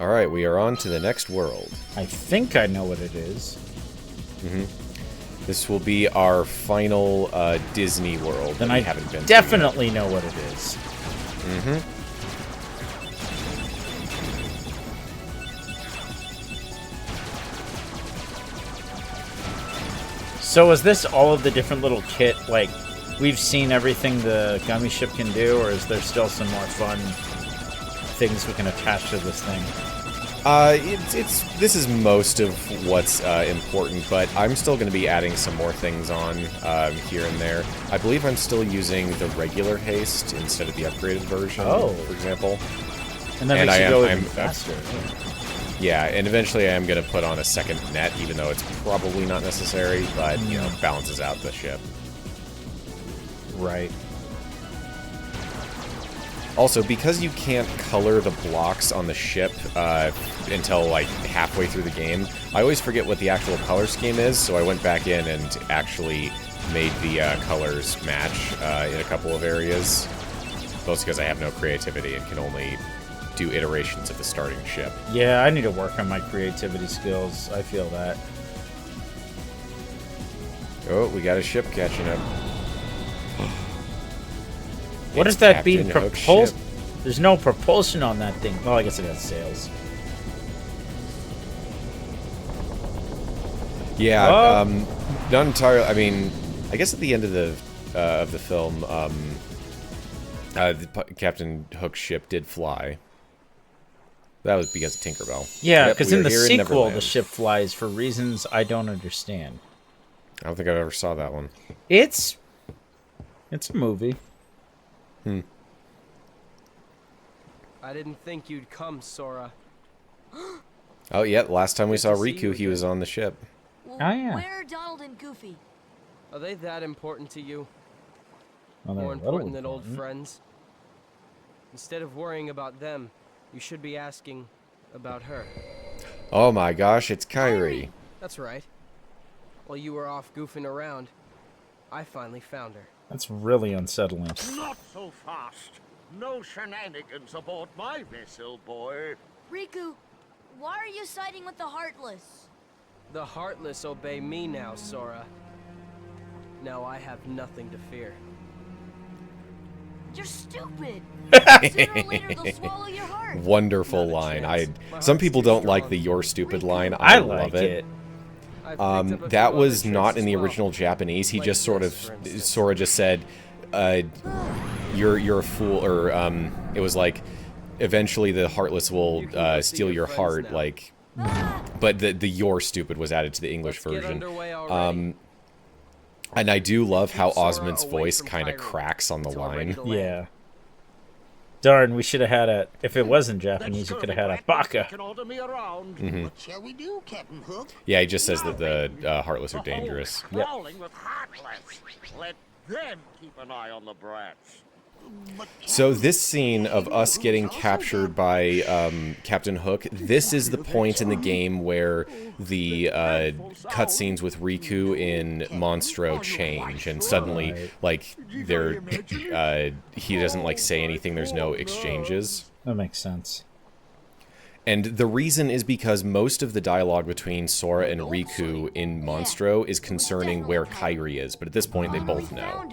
Alright, we are on to the next world. I think I know what it is. This will be our final Disney world Then that we I haven't been definitely know what it is. So is this all of the different little kit, like, we've seen everything the Gummy ship can do, or is there still some more fun things we can attach to this thing? This is most of what's important, but I'm still going to be adding some more things on here and there. I believe I'm still using the regular haste instead of the upgraded version, for example. And that makes you go even faster. Yeah, and eventually I am going to put on a second net, even though it's probably not necessary, but, you know, balances out the ship. Right. Also, because you can't color the blocks on the ship until, like, halfway through the game, I always forget what the actual color scheme is, so I went back in and actually made the colors match in a couple of areas. Mostly because I have no creativity and can only do iterations of the starting ship. Yeah, I need to work on my creativity skills. I feel that. Oh, we got a ship catching up. What does that mean? Propulsion? There's no propulsion on that thing. Oh, I guess it has sails. Yeah, not entirely. I mean, I guess at the end of the film, Captain Hook's ship did fly. That was because of Tinkerbell. Yeah, because in the sequel, in the ship flies for reasons I don't understand. I don't think I've ever saw that one. It's a movie. I didn't think you'd come, Sora. Oh, yeah, last time we saw Riku, he was on the ship. Well, Oh, yeah. Where are Donald and Goofy? Are they that important to you? Well, they're More a little important than old important. friends? Instead of worrying about them, you should be asking about her. Oh my gosh, it's Kairi. That's right. While you were off goofing around, I finally found her. That's really unsettling. Not so fast. No shenanigans aboard my vessel, boy. Riku, why are you siding with the Heartless? The Heartless obey me now, Sora. Now I have nothing to fear. You're stupid. Sooner or later they'll swallow your heart. Wonderful Not a line. chance. Some people don't like the "you're stupid" line. I love like it. That was not in the original Japanese. He just Sora just said, "You're a fool," or it was like, "Eventually the Heartless will steal your heart." Like, but the "you're stupid" was added to the English version. And I do love how Osmond's voice kind of cracks on the line. Yeah. Darn, we should have had a... If it wasn't Japanese, you could have had a baka. What shall we do, Captain Hook? Yeah, he just says that the Heartless are dangerous. Yep. With Heartless. Let them keep an eye on the brats. So this scene of us getting captured by Captain Hook, this is the point in the game where the cutscenes with Riku in Monstro change, and suddenly, like, he doesn't, like, say anything, there's no exchanges. That makes sense. And the reason is because most of the dialogue between Sora and Riku in Monstro is concerning where Kairi is, but at this point they both know.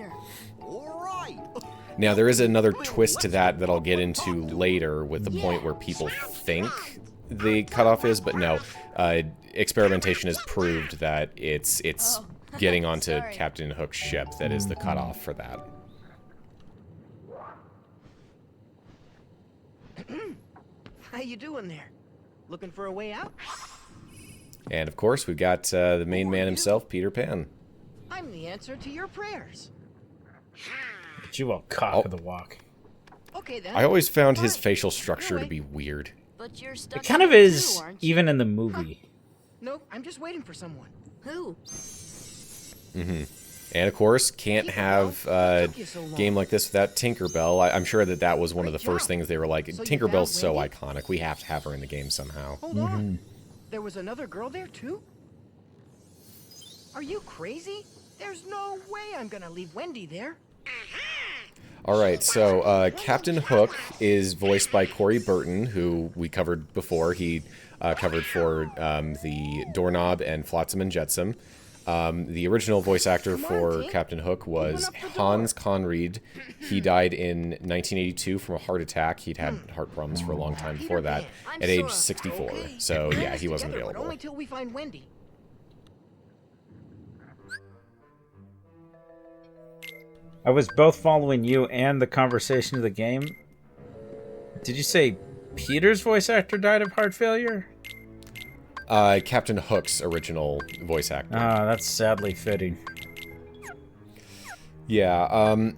Now, there is another twist to that I'll get into later with the point where people think the cutoff is, but no. Experimentation has proved that it's getting onto Captain Hook's ship that is the cutoff for that. How you doing there? Looking for a way out? And, of course, we've got the main man himself, Peter Pan. I'm the answer to your prayers. But you won't cock of the walk. Okay, then. I always found his facial structure to be weird. But you're stuck It kind of in it is, too, aren't you? even in the movie. Nope, I'm just waiting for someone. Who? And, of course, can't have a game like this without Tinkerbell. I'm sure that was one of the first things they were like, Tinkerbell's so iconic, we have to have her in the game somehow. Hold on. There was another girl there, too? Are you crazy? There's no way I'm gonna leave Wendy there. All right, so Captain Hook is voiced by Corey Burton, who we covered before. He covered for the Doorknob and Flotsam and Jetsam. The original voice actor for Captain Hook was Hans Conried. He died in 1982 from a heart attack. He'd had heart problems for a long time before that, at age 64. So yeah, he wasn't available. Only till we find Wendy. I was both following you and the conversation of the game. Did you say Peter's voice actor died of heart failure? Captain Hook's original voice actor. Ah, that's sadly fitting. Yeah,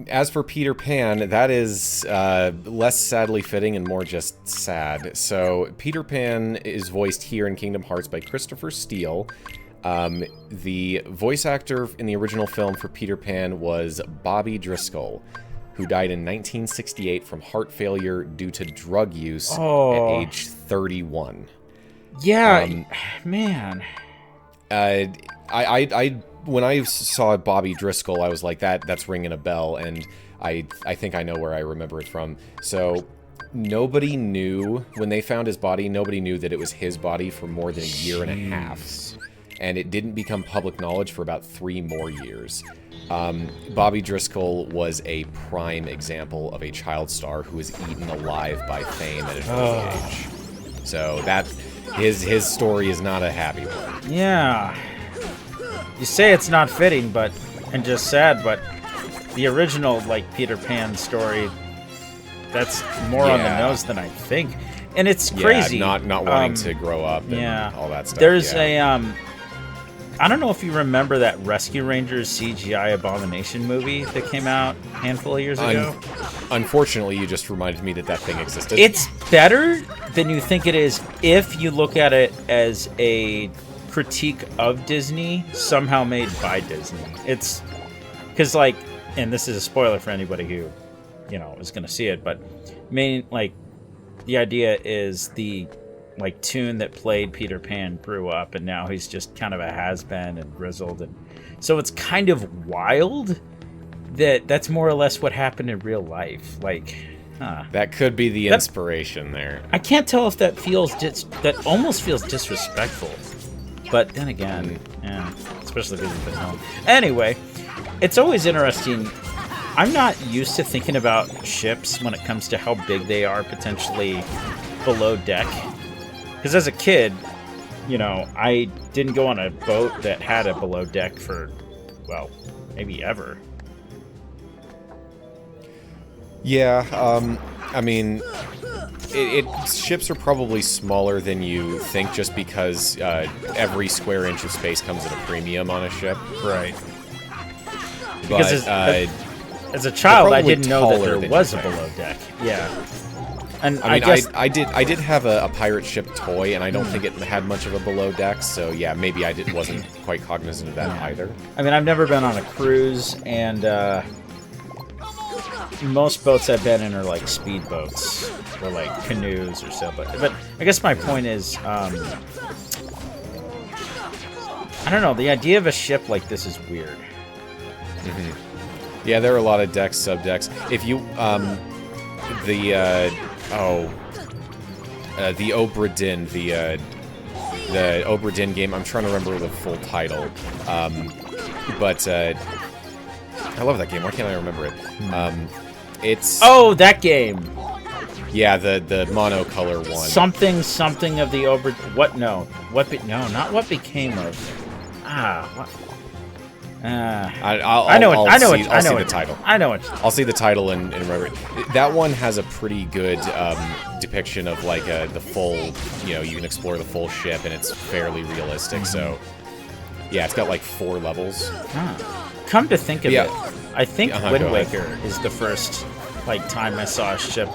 as for Peter Pan, that is less sadly fitting and more just sad. So, Peter Pan is voiced here in Kingdom Hearts by Christopher Steele. The voice actor in the original film for Peter Pan was Bobby Driscoll, who died in 1968 from heart failure due to drug use at age 31. Yeah, man. I when I saw Bobby Driscoll, I was like, that's ringing a bell, and I think I know where I remember it from. So nobody knew, when they found his body, nobody knew that it was his body for more than a year and a half. And it didn't become public knowledge for about 3 more years. Bobby Driscoll was a prime example of a child star who was eaten alive by fame at an early age. So that his story is not a happy one. Yeah. You say it's not fitting, and just sad, but the original, like, Peter Pan story, that's more on the nose than I think. And it's crazy. Not wanting to grow up and all that stuff. There's I don't know if you remember that Rescue Rangers CGI Abomination movie that came out a handful of years ago. Unfortunately, you just reminded me that thing existed. It's better than you think it is if you look at it as a critique of Disney, somehow made by Disney. It's because, like, and this is a spoiler for anybody who, is going to see it, but the idea is the tune that played Peter Pan grew up, and now he's just kind of a has-been and grizzled, and so it's kind of wild that's more or less what happened in real life. That could be the inspiration there. I can't tell if that that almost feels disrespectful, but then again, especially because it's been home. Anyway, it's always interesting. I'm not used to thinking about ships when it comes to how big they are potentially below deck. Because as a kid, I didn't go on a boat that had a below deck for, well, maybe ever. Yeah, I mean, ships are probably smaller than you think just because every square inch of space comes at a premium on a ship. Right. But, because as a child, I didn't know that there was a below deck. Yeah. And I mean, I did have a pirate ship toy, and I don't think it had much of a below deck, so yeah, maybe I wasn't quite cognizant of that either. I mean, I've never been on a cruise, and most boats I've been in are like speedboats or like canoes or so. But I guess my point is, I don't know. The idea of a ship like this is weird. Yeah, there are a lot of decks, subdecks. If you the Obra Dinn, the Obra Dinn game. I'm trying to remember the full title, but I love that game. Why can't I remember it? It's that game. Yeah, the monocolor one. Something of the Obra. What? No. No, not what became of. What? I'll see the title. I know it. I'll see the title and remember it. That one has a pretty good depiction of the full. You can explore the full ship, and it's fairly realistic. So, yeah, it's got 4 levels. Come to think of it, I think Wind Waker is the first time I saw a ship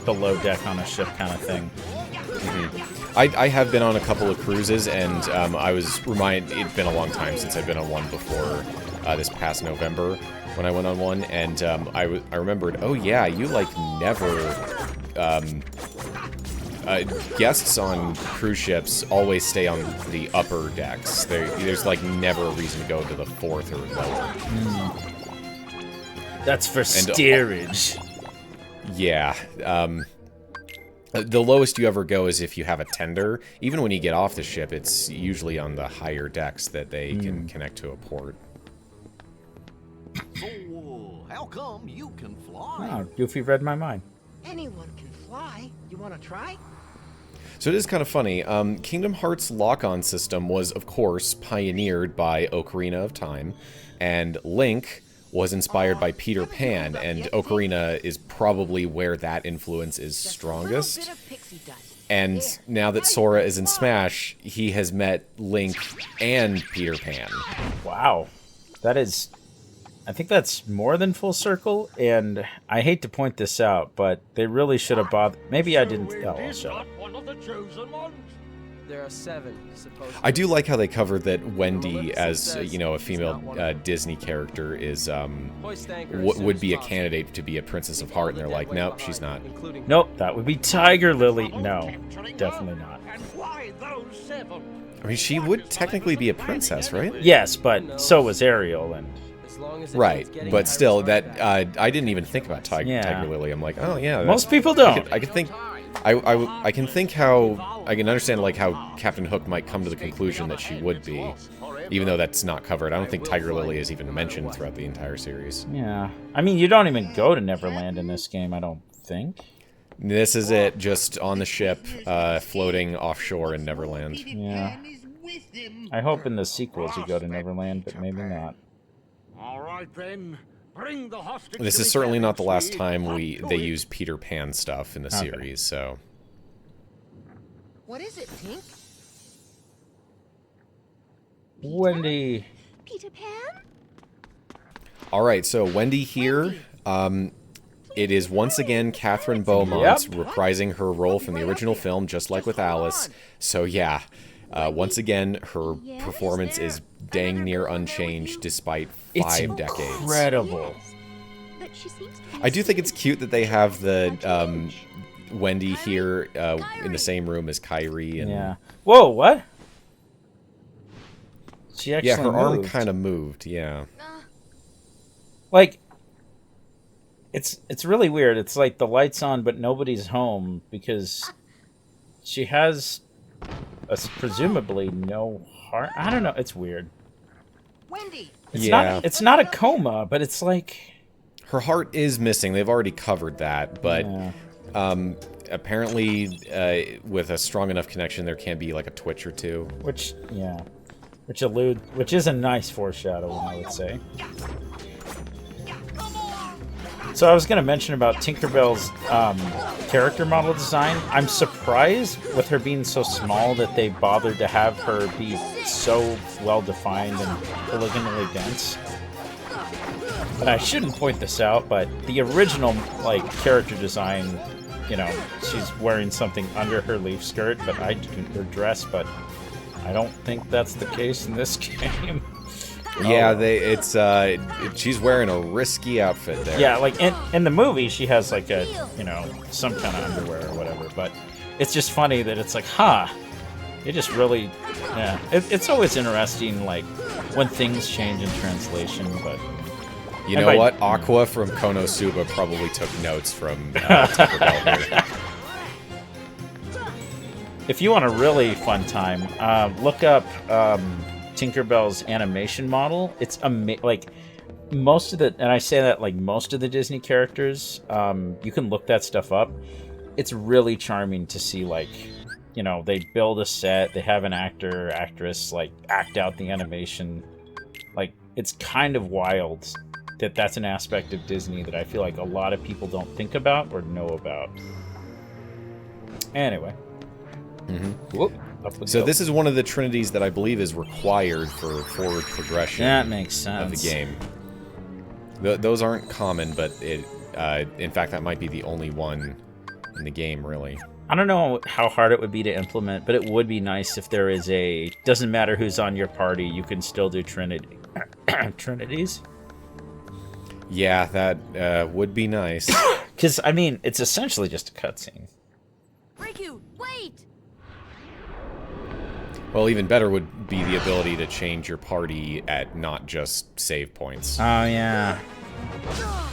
below deck on a ship kind of thing. I have been on a couple of cruises, and I was reminded, it'd been a long time since I've been on one before this past November when I went on one, and I remembered, oh yeah, you never, guests on cruise ships always stay on the upper decks. There's never a reason to go to the 4th or lower. That's for steerage. Yeah. The lowest you ever go is if you have a tender. Even when you get off the ship, it's usually on the higher decks that they can connect to a port. So, how come you can fly? Oh, Goofy read my mind. Anyone can fly. You want to try? So it is kind of funny. Kingdom Hearts lock-on system was, of course, pioneered by Ocarina of Time, and Link was inspired by Peter Pan, and Ocarina is probably where that influence is strongest. And now that Sora is in Smash, he has met Link and Peter Pan. Wow. That is... I think that's more than full circle, and I hate to point this out, but they really should have bothered... Maybe I didn't... Oh, I'll shut up. One of the chosen ones. There are 7, supposedly. I do like how they covered that Wendy, as you know, a female Disney character, is would be a candidate to be a Princess of Heart, and they're like, nope, she's not. Nope, that would be Tiger Lily. No, definitely not. And why those 7? I mean, she would technically be a princess, right? Yes, but so was Ariel, and... Right, but still, that I didn't even think about Tiger Lily. I'm like, oh yeah. Most people don't. I could think. I can think how I can understand like how Captain Hook might come to the conclusion that she would be, even though that's not covered. I don't think Tiger Lily is even mentioned throughout the entire series. Yeah, I mean, you don't even go to Neverland in this game. I don't think. This is it, just on the ship, floating offshore in Neverland. Yeah. I hope in the sequels you go to Neverland, but maybe not. All right then. Bring the hostage. This is certainly not the last time they use Peter Pan stuff in the series, so. What is it, Tink? Wendy. Peter Pan? All right, so Wendy here. It is once again Catherine Beaumont reprising her role from the original film, just like with Alice. So yeah, once again, her performance is dang near unchanged despite 5 decades. Incredible. I do think it's cute that they have the Wendy here in the same room as Kyrie. And yeah. Whoa, what? She actually her arm moved. kind of moved. Yeah. Like, it's really weird. It's like the light's on, but nobody's home because she has presumably no heart. I don't know. It's weird. Wendy. It's not a coma, but it's like her heart is missing. They've already covered that, but apparently with a strong enough connection, there can be like a twitch or two. Which is a nice foreshadowing, I would say. So I was going to mention about Tinkerbell's character model design. I'm surprised with her being so small that they bothered to have her be so well-defined and elegantly dense. And I shouldn't point this out, but the original character design, you know, she's wearing something under her leaf skirt, but her dress, but I don't think that's the case in this game. Yeah, she's wearing a risky outfit there. Yeah, like in the movie, she has like a, you know, some kind of underwear or whatever. But it's just funny that it's like, it just really, yeah. It's always interesting, like when things change in translation. But you know what? Aqua from Konosuba probably took notes from Tinkerbell here. If you want a really fun time, look up Tinkerbell's animation model. It's like most of the, and I say that like most of the Disney characters, you can look that stuff up. It's really charming to see, like, you know, they build a set, they have an actor or actress like act out the animation. Like, it's kind of wild that that's an aspect of Disney that I feel like a lot of people don't think about or know about. Anyway. Whoop. So this is one of the trinities that I believe is required for forward progression. That makes sense. Of the game. Those aren't common, but in fact, that might be the only one in the game, really. I don't know how hard it would be to implement, but it would be nice if there is doesn't matter who's on your party, you can still do trinities. Yeah, that would be nice. Because, I mean, it's essentially just a cutscene. Riku, wait! Well, even better would be the ability to change your party at not just save points. Oh, yeah.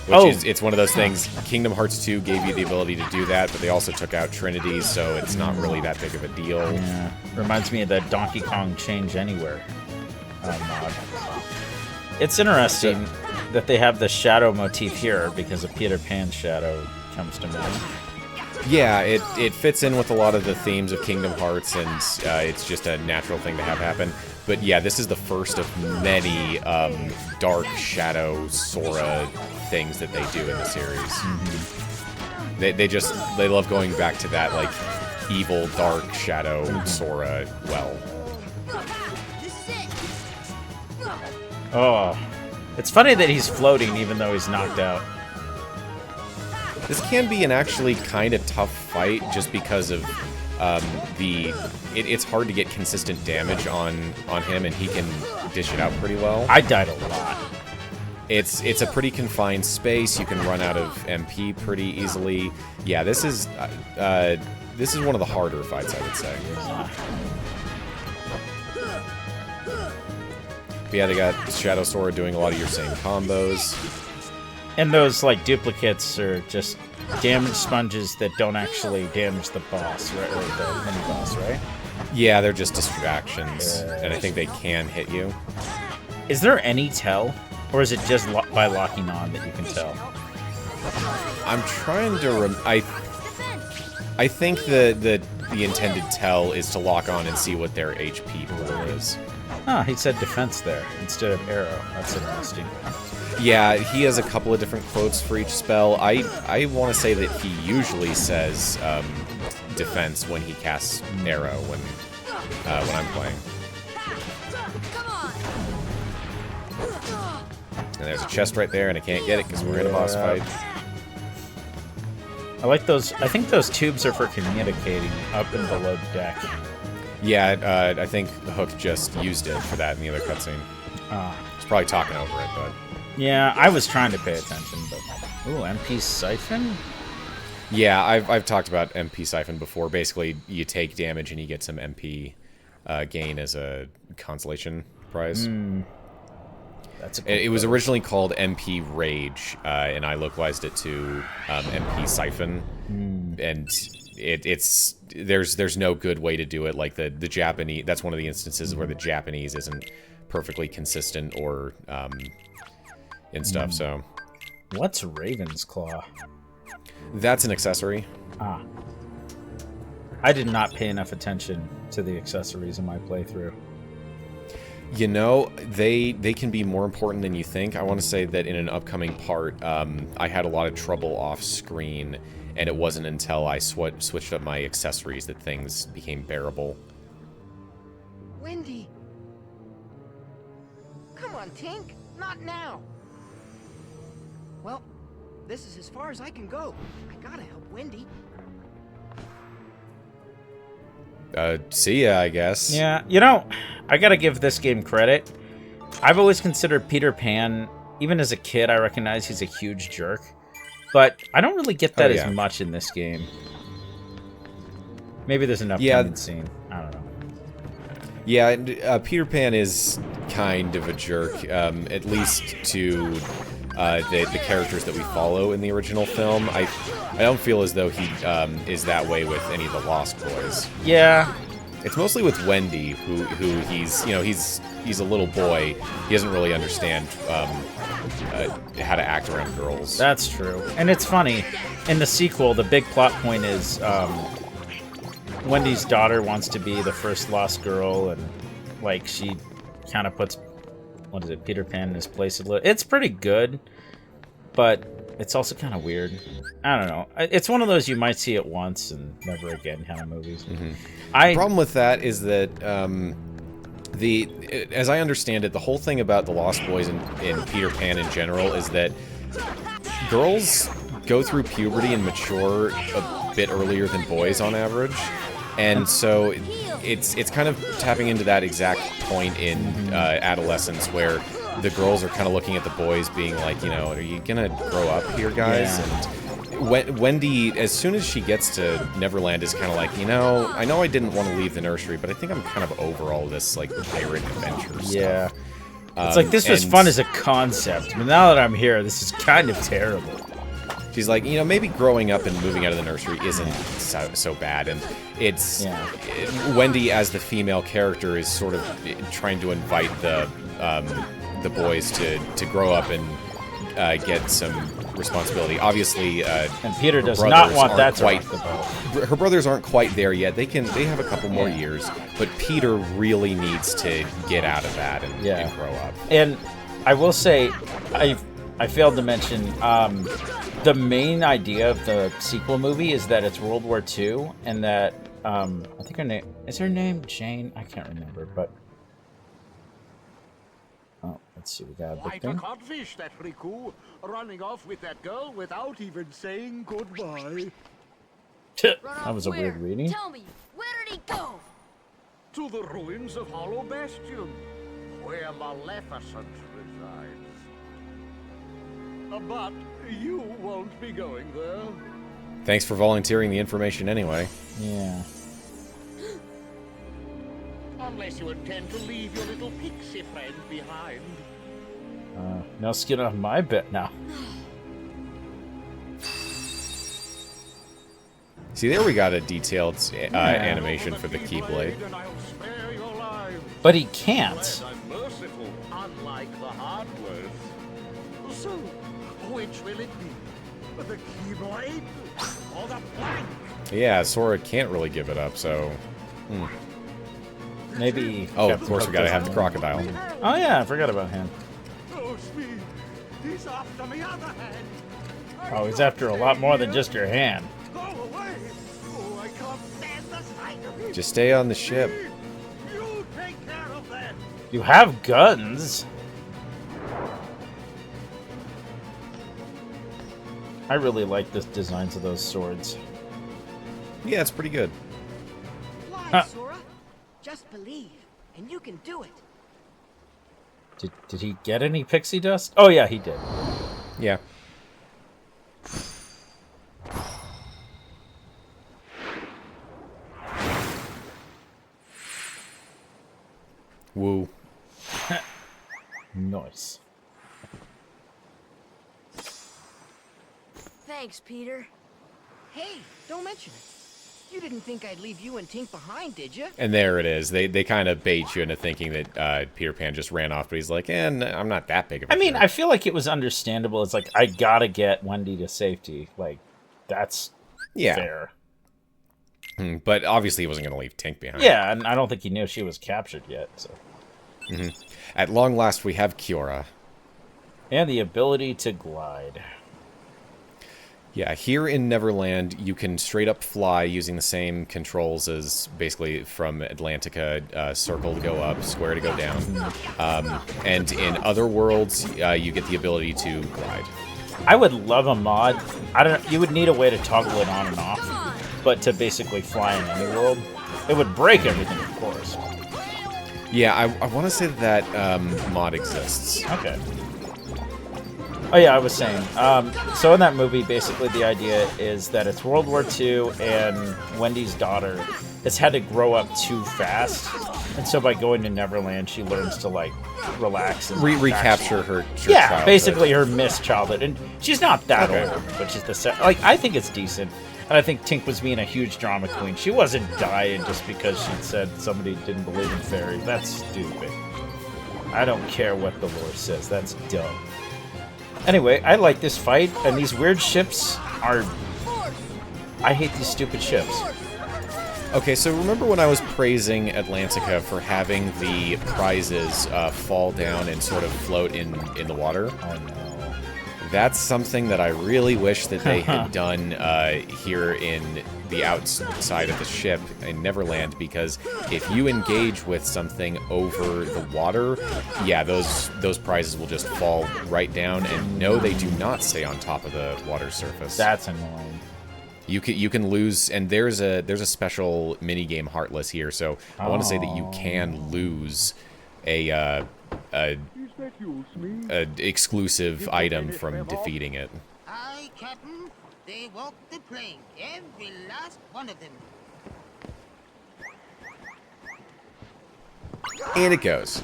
Which is, it's one of those things, Kingdom Hearts 2 gave you the ability to do that, but they also took out Trinity, so it's not really that big of a deal. Yeah. Reminds me of the Donkey Kong Change Anywhere mod. It's interesting that they have the shadow motif here because of Peter Pan's shadow comes to mind. Yeah, it fits in with a lot of the themes of Kingdom Hearts, and it's just a natural thing to have happen. But yeah, this is the first of many dark shadow Sora things that they do in the series. Mm-hmm. They love going back to that like evil dark shadow Sora well. Oh, it's funny that he's floating even though he's knocked out. This can be an actually kind of tough fight just because of it's hard to get consistent damage on him, and he can dish it out pretty well. I died a lot. It's a pretty confined space. You can run out of MP pretty easily. Yeah, this is one of the harder fights, I would say. But yeah, they got Shadow Sora doing a lot of your same combos. And those, like, duplicates are just damage sponges that don't actually damage the boss, right? Or the mini-boss, right? Yeah, they're just distractions, and I think they can hit you. Is there any tell? Or is it just by locking on that you can tell? I'm trying to I think the intended tell is to lock on and see what their HP pool is. Ah, he said defense there instead of arrow. That's interesting. Yeah, he has a couple of different quotes for each spell. I want to say that he usually says defense when he casts arrow when I'm playing. And there's a chest right there, and I can't get it because we're in a boss fight. I like those. I think those tubes are for communicating up and below the deck. Yeah, I think Hook just used it for that in the other cutscene. He's probably talking over it, but... Yeah, I was trying to pay attention, but... Ooh, MP Siphon? Yeah, I've talked about MP Siphon before. Basically, you take damage and you get some MP gain as a consolation prize. That's a cool it was originally called MP Rage, and I localized it to MP Siphon. And there's no good way to do it. Like the Japanese, that's one of the instances where the Japanese isn't perfectly consistent or and stuff. So what's Raven's Claw? That's an accessory. Ah, I did not pay enough attention to the accessories in my playthrough. You know, they can be more important than you think. I want to say that in an upcoming part, I had a lot of trouble off screen. And it wasn't until I switched up my accessories that things became bearable. Wendy! Come on, Tink! Not now! Well, this is as far as I can go. I gotta help Wendy. See ya, I guess. Yeah, you know, I gotta give this game credit. I've always considered Peter Pan, even as a kid, I recognize he's a huge jerk. But I don't really get that as much in this game. Maybe there's an upcoming scene. I don't know. Yeah, and, Peter Pan is kind of a jerk, at least to the characters that we follow in the original film. I don't feel as though he is that way with any of the Lost Boys. Yeah. It's mostly with Wendy, who he's a little boy. He doesn't really understand how to act around girls. That's true. And it's funny, in the sequel, the big plot point is Wendy's daughter wants to be the first lost girl, and like she kind of puts, what is it, Peter Pan in his place a little. It's pretty good, but it's also kind of weird. I don't know. It's one of those you might see it once and never again kind of movies. Mm-hmm. The problem with that is that as I understand it, the whole thing about the Lost Boys and Peter Pan in general is that girls go through puberty and mature a bit earlier than boys on average, and so it's kind of tapping into that exact point in adolescence where the girls are kind of looking at the boys being like, you know, are you gonna grow up here, guys? Yeah. And Wendy, as soon as she gets to Neverland, is kind of like, you know I didn't want to leave the nursery, but I think I'm kind of over all this, like, pirate adventure stuff. It's like this was and fun as a concept, but now that I'm here, this is kind of terrible. She's like, you know, maybe growing up and moving out of the nursery isn't so bad, and it's Wendy as the female character is sort of trying to invite the boys to grow up and get some responsibility. Obviously, and Peter does not want that to rock the boat. Her brothers aren't quite there yet. They have a couple more years, but Peter really needs to get out of that and grow up. And I will say, I failed to mention the main idea of the sequel movie is that it's World War II, and that I think her name Jane. I can't remember, but let's see. We got a big Quite a thing. codfish, that Riku, running off with that girl without even saying goodbye. That was a Where? weird reading. Tell me, where did he go? To the ruins of Hollow Bastion, where Maleficent resides. But you won't be going there. Thanks for volunteering the information anyway. Yeah. Unless you intend to leave your little pixie friend behind. No skin off my bit now. See, there we got a detailed animation for the Keyblade. And I'll spare your lives. But he can't. I'm merciful, unlike the Hardworth. So, which will it be? The Keyblade or the plank? Yeah, Sora can't really give it up, so... Maybe. Oh, of course we gotta have the crocodile. Oh yeah, I forgot about him. Oh, Speed, he's after my other hand. Oh, he's after a lot more than just your hand. Go away! Oh, I can't stand the sight of him. Just stay on the ship. You take care of that. You have guns. I really like the designs of those swords. Yeah, it's pretty good. Fly, Sora. Just believe, and you can do it. Did he get any pixie dust? Oh yeah, he did. Yeah. Woo. Nice. Thanks, Peter. Hey, don't mention it. You didn't think I'd leave you and Tink behind, did you? And there it is. They kind of bait you into thinking that Peter Pan just ran off, but he's like, I'm not that big of a I mean, jerk." I feel like it was understandable. It's like, I gotta get Wendy to safety. Like, that's fair. But obviously he wasn't going to leave Tink behind. Yeah, and I don't think he knew she was captured yet. So. At long last, we have Kiora. And the ability to glide. Yeah, here in Neverland, you can straight up fly using the same controls as basically from Atlantica, circle to go up, square to go down. And in other worlds, you get the ability to glide. I would love a mod. I don't know, you would need a way to toggle it on and off, but to basically fly in any world. It would break everything, of course. Yeah, I want to say that mod exists. Okay. Oh yeah, I was saying. So in that movie, basically the idea is that it's World War II, and Wendy's daughter has had to grow up too fast, and so by going to Neverland, she learns to like relax and Recapture her yeah, childhood. basically her missed childhood, and she's not that old, but she's like I think it's decent, and I think Tink was being a huge drama queen. She wasn't dying just because she said somebody didn't believe in fairies. That's stupid. I don't care what the lore says. That's dumb. Anyway, I like this fight, and these weird ships are... I hate these stupid ships. Okay, so remember when I was praising Atlantica for having the prizes fall down and sort of float in the water? Oh no. That's something that I really wish that they had done here in the outside of the ship in Neverland, because if you engage with something over the water, yeah, those prizes will just fall right down, and no, they do not stay on top of the water surface. That's annoying. You can lose, and there's a special mini game Heartless here, so I want to say that you can lose a exclusive item from defeating it. Aye, Captain. They walked the plank, every last one of them. And it goes.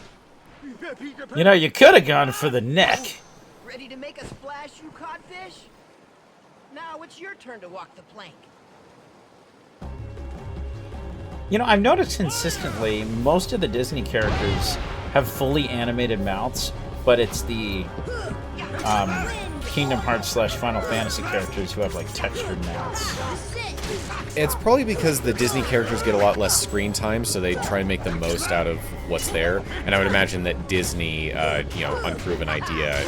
You know, you could have gone for the neck. Ready to make a splash, you codfish? Now it's your turn to walk the plank. You know, I've noticed consistently most of the Disney characters have fully animated mouths, but it's the Kingdom Hearts / Final Fantasy characters who have like textured mouths. It's probably because the Disney characters get a lot less screen time, so they try and make the most out of what's there. And I would imagine that Disney, you know, unproven idea,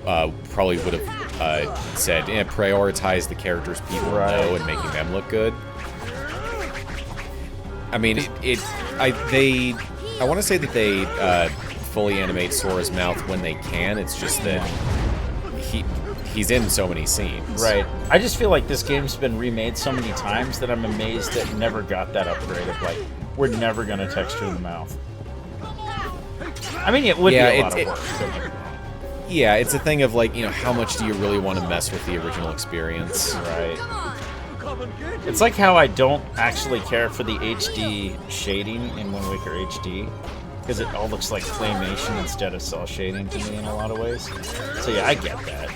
probably would have said, prioritize the characters people know and making them look good. I mean, I want to say that they fully animate Sora's mouth when they can. It's just that he's in so many scenes. Right. I just feel like this game's been remade so many times that I'm amazed that it never got that upgrade of like, we're never going to texture the mouth. I mean, it would be a lot of work. Yeah, it's a thing of like, you know, how much do you really want to mess with the original experience? Right. It's like how I don't actually care for the HD shading in Wind Waker HD, because it all looks like claymation instead of cell shading to me in a lot of ways. So yeah, I get that.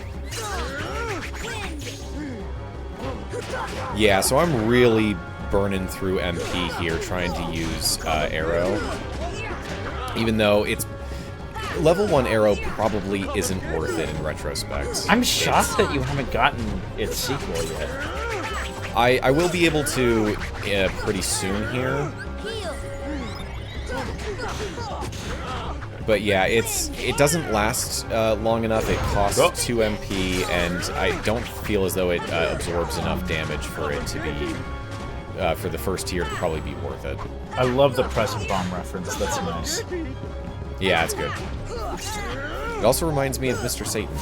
Yeah, so I'm really burning through MP here trying to use Arrow. Even though it's... Level 1 Arrow probably isn't worth it in retrospect. I'm shocked that you haven't gotten its sequel yet. I will be able to pretty soon here. But yeah, it doesn't last long enough. It costs 2 MP, and I don't feel as though it absorbs enough damage for it to be, for the first tier to probably be worth it. I love the Present Bomb reference. That's nice. Yeah, it's good. It also reminds me of Mr. Satan.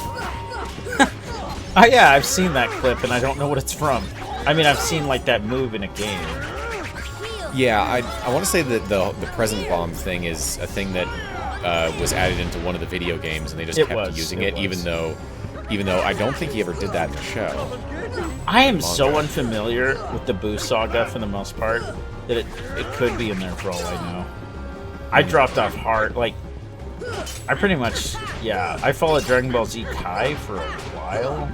Oh yeah, I've seen that clip, and I don't know what it's from. I mean, I've seen like that move in a game. Yeah, I want to say that the Present Bomb thing is a thing that was added into one of the video games, and they just kept using it, even though I don't think he ever did that in the show. I am so unfamiliar with the Boo Saga for the most part that it could be in there for all I know. I dropped off hard, like, I pretty much, yeah, I followed Dragon Ball Z Kai for a while,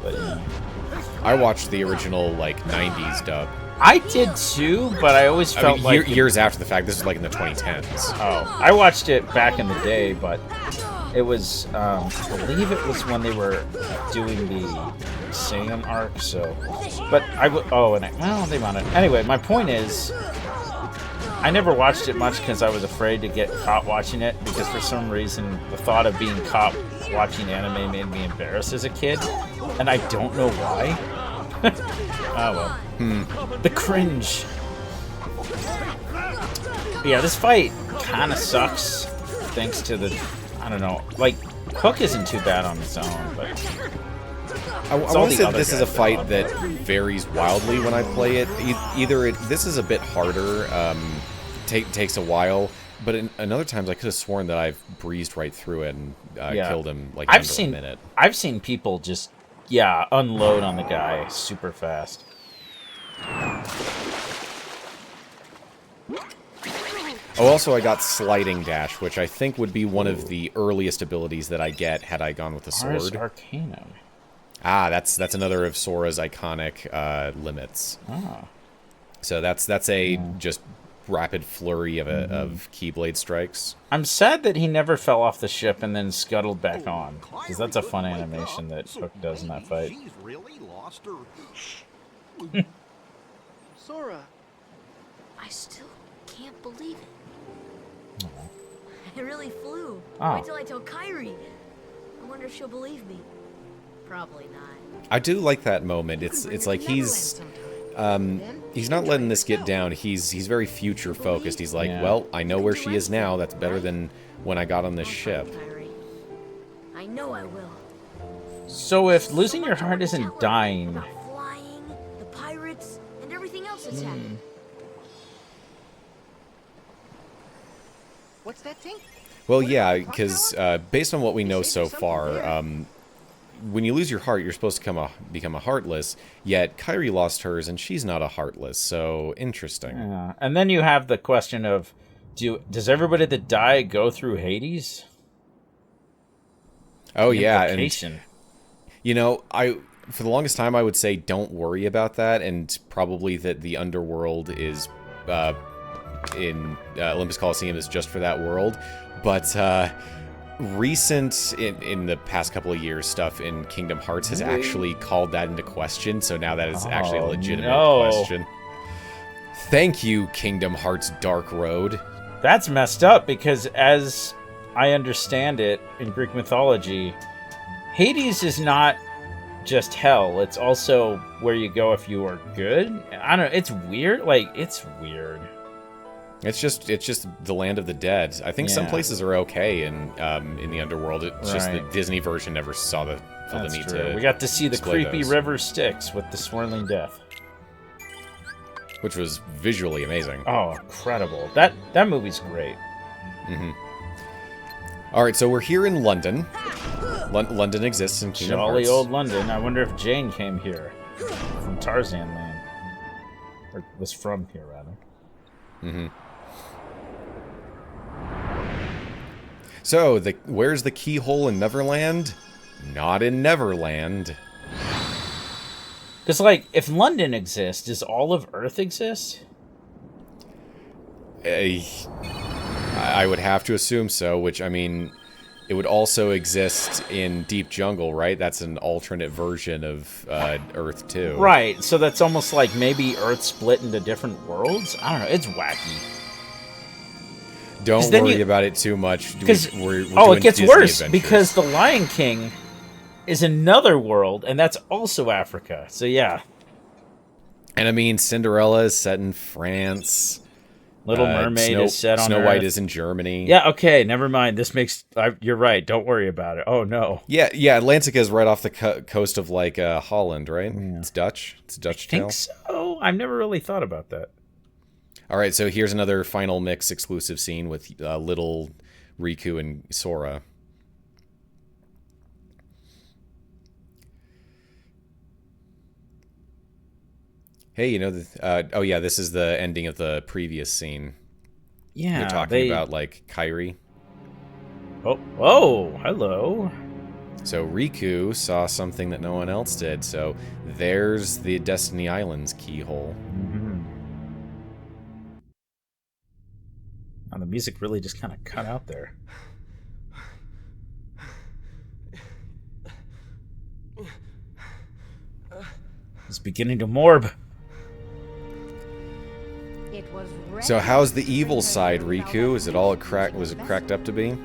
but yeah. I watched the original, like, 90s dub. I did too, but I always felt like... Years after the fact, this was like in the 2010s. Oh, I watched it back in the day, but it was, I believe it was when they were doing the Saiyan arc, so... But well, they wanted... Anyway, my point is, I never watched it much because I was afraid to get caught watching it, because for some reason, the thought of being caught watching anime made me embarrassed as a kid, and I don't know why. Oh well. The cringe. But yeah, this fight kind of sucks thanks to the, I don't know, like, Hook isn't too bad on its own, but... I want to say that this is a fight that varies wildly when I play it. This is a bit harder, takes a while, but in other times I could have sworn that I've breezed right through it and killed him like under a minute. I've seen people just, unload on the guy super fast. Oh, also I got Sliding Dash, which I think would be one of the earliest abilities that I get had I gone with the sword. Ars Arcanum. Ah, that's another of Sora's iconic limits. Ah. So that's a just rapid flurry of Keyblade strikes. I'm sad that he never fell off the ship and then scuttled back on, because that's a fun animation that Hook does in that fight. She's really lost her. Sora. I still can't believe it. It really flew. Oh. Wait till I tell Kyrie. I wonder if she'll believe me. Probably not. I do like that moment. It's like he's not letting this get down. He's very future focused. He's like, well, I know where she is now. That's better than when I got on this ship. I know I will. So if losing your heart isn't dying, About flying, the pirates, and everything else that's happened. What's that thing? Well, yeah, because based on what we know so far, when you lose your heart, you're supposed to become a heartless, yet Kyrie lost hers, and she's not a heartless, so interesting. yeah. And then you have the question of, Does everybody that die go through Hades? Oh yeah, Implication. and you know, for the longest time I would say don't worry about that, and probably that the underworld is in Olympus Coliseum is just for that world, but recent in the past couple of years stuff in Kingdom Hearts has actually called that into question, so now that is actually a legitimate question. Thank you, Kingdom Hearts Dark Road. That's messed up, because as I understand it in Greek mythology, Hades is not just hell, it's also where you go if you are good. I don't know, it's weird. Like, it's weird. It's just the land of the dead. I think some places are okay in the underworld. It's just the Disney version never saw the need to. We got to see the creepy those. river Styx with the swirling death, which was visually amazing. Oh, incredible! That movie's great. Mm-hmm. All right, so we're here in London. London exists in Kingdom Hearts. Jolly old London. I wonder if Jane came here from Tarzan Land, or was from here rather. Mm-hmm. So, where's the keyhole in Neverland? Not in Neverland. Because, like, if London exists, does all of Earth exist? I would have to assume so, which, I mean, it would also exist in Deep Jungle, right? That's an alternate version of Earth, too. Right, so that's almost like maybe Earth split into different worlds? I don't know, it's wacky. Don't worry about it too much. We're it gets Disney worse, adventures. because The Lion King is another world, and that's also Africa, so yeah. And I mean, Cinderella is set in France. Little Mermaid is set on Snow Earth. White is in Germany. Yeah, okay, never mind. This makes... you're right, don't worry about it. Oh, no. Yeah, Atlantica is right off the coast of, like, Holland, right? Yeah. It's Dutch. It's a Dutch tale. I think so. I've never really thought about that. All right, so here's another Final Mix exclusive scene with little Riku and Sora. Hey, you know, oh yeah, this is the ending of the previous scene. Yeah, they're talking about, like, Kairi. Oh, hello. So Riku saw something that no one else did, so there's the Destiny Islands keyhole. Mm-hmm. Oh, the music really just kind of cut out there. It's beginning to morb. So how's the evil side, Riku? Is it all was it cracked up to be?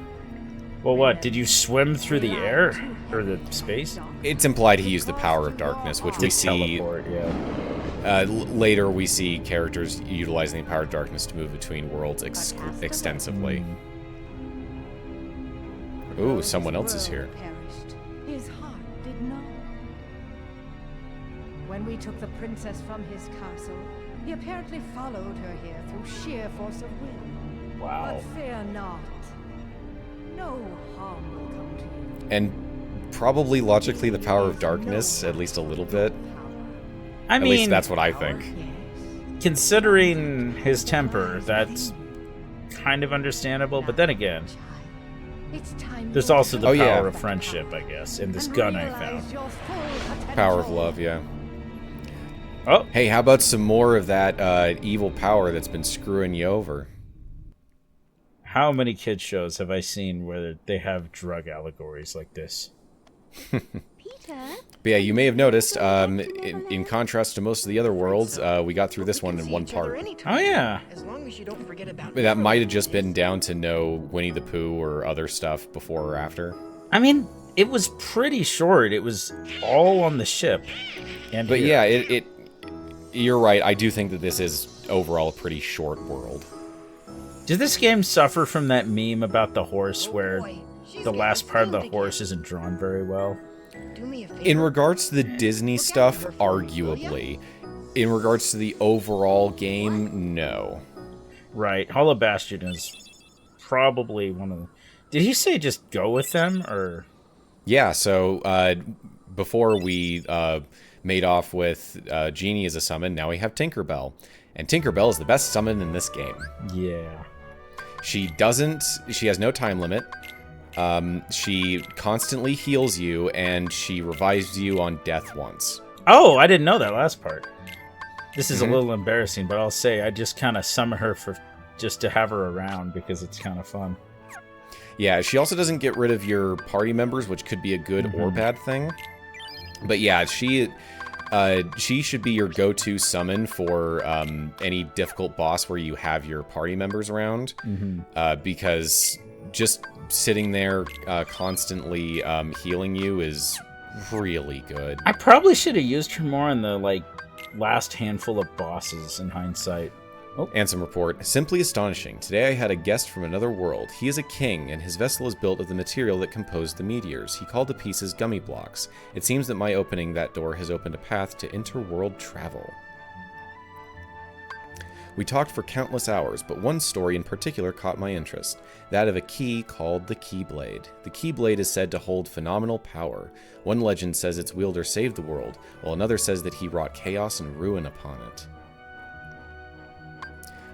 Well, what? Did you swim through the air? Or the space? It's implied he used the power of darkness, which we see... Teleport, yeah. Later, we see characters utilizing the power of darkness to move between worlds extensively. Ooh, someone else is here. His heart did not. When we took the princess from his castle, he apparently followed her here through sheer force of will. Wow. But fear not. No harm will come to you. And probably logically the power of darkness, at least a little bit. I mean, at least that's what I think. Considering his temper, that's kind of understandable, but then again, there's also the power of friendship, I guess, in this gun I found. Power of love, yeah. Oh. Hey, how about some more of that evil power that's been screwing you over? How many kids shows have I seen where they have drug allegories like this? But yeah, you may have noticed, in contrast to most of the other worlds, we got through this one in one part. Oh yeah. That might have just been down to no Winnie the Pooh or other stuff before or after. I mean, it was pretty short. It was all on the ship. But yeah, you're right. I do think that this is overall a pretty short world. Did this game suffer from that meme about the horse where the last part of the horse isn't drawn very well? In regards to the Disney stuff, arguably. In regards to the overall game, no. Right. Hollow Bastion is probably one of the... Did he say just go with them, or...? Yeah, so before we made off with Genie as a summon, now we have Tinkerbell. And Tinkerbell is the best summon in this game. Yeah. She has no time limit. She constantly heals you, and she revives you on death once. Oh, I didn't know that last part. This is a little embarrassing, but I'll say I just kind of summon her just to have her around because it's kind of fun. Yeah, she also doesn't get rid of your party members, which could be a good or bad thing. But yeah, she should be your go-to summon for any difficult boss where you have your party members around. Because just sitting there constantly healing you is really good. I probably should have used her more in the last handful of bosses in hindsight. Oh. Ansem report. Simply astonishing. Today I had a guest from another world. He is a king, and his vessel is built of the material that composed the meteors. He called the pieces Gummi blocks. It seems that my opening that door has opened a path to interworld travel. We talked for countless hours, but one story in particular caught my interest. That of a key called the Keyblade. The Keyblade is said to hold phenomenal power. One legend says its wielder saved the world, while another says that he wrought chaos and ruin upon it.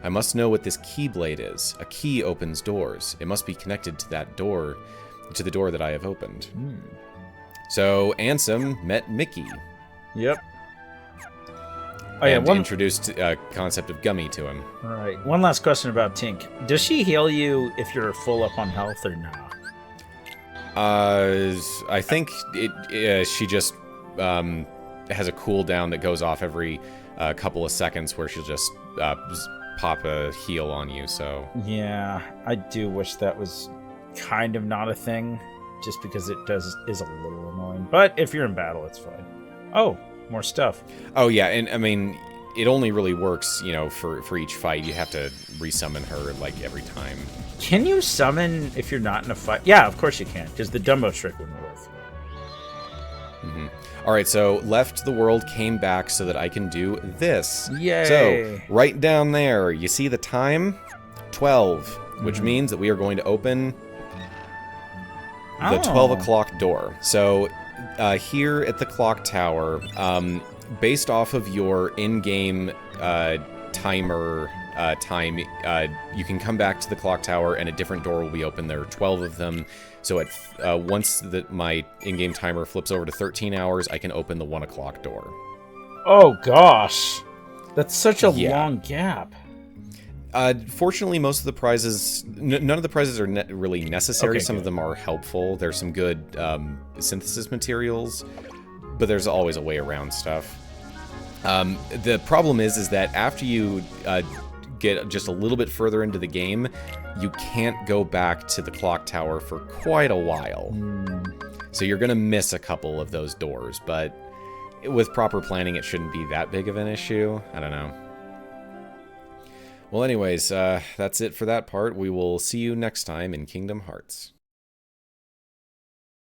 I must know what this Keyblade is. A key opens doors. It must be connected to that door, to the door that I have opened. So Ansem met Mickey. Yep. Oh, and introduced a concept of Gummi to him. All right. One last question about Tink. Does she heal you if you're full up on health or no? I think she just has a cooldown that goes off every couple of seconds where she'll just pop a heal on you, so... Yeah, I do wish that was kind of not a thing, just because it is a little annoying. But if you're in battle, it's fine. Oh, more stuff. Oh, yeah, and I mean, it only really works, for each fight. You have to resummon her, every time. Can you summon if you're not in a fight? Yeah, of course you can, because the Dumbo trick wouldn't work. Alright, so left the world, came back so that I can do this. Yay! So, right down there, you see the time? 12, which means that we are going to open the 12 o'clock door. So, here at the clock tower, based off of your in-game timer time, you can come back to the clock tower and a different door will be open. There are 12 of them. So once my in-game timer flips over to 13 hours, I can open the 1 o'clock door. Oh gosh, that's such a long gap. Fortunately, most of the prizes, none of the prizes are really necessary. Okay, Some of them are helpful. There's some good synthesis materials, but there's always a way around stuff. The problem is that after you get just a little bit further into the game, you can't go back to the clock tower for quite a while. So you're going to miss a couple of those doors, but with proper planning, it shouldn't be that big of an issue. I don't know. Well, anyways, that's it for that part. We will see you next time in Kingdom Hearts.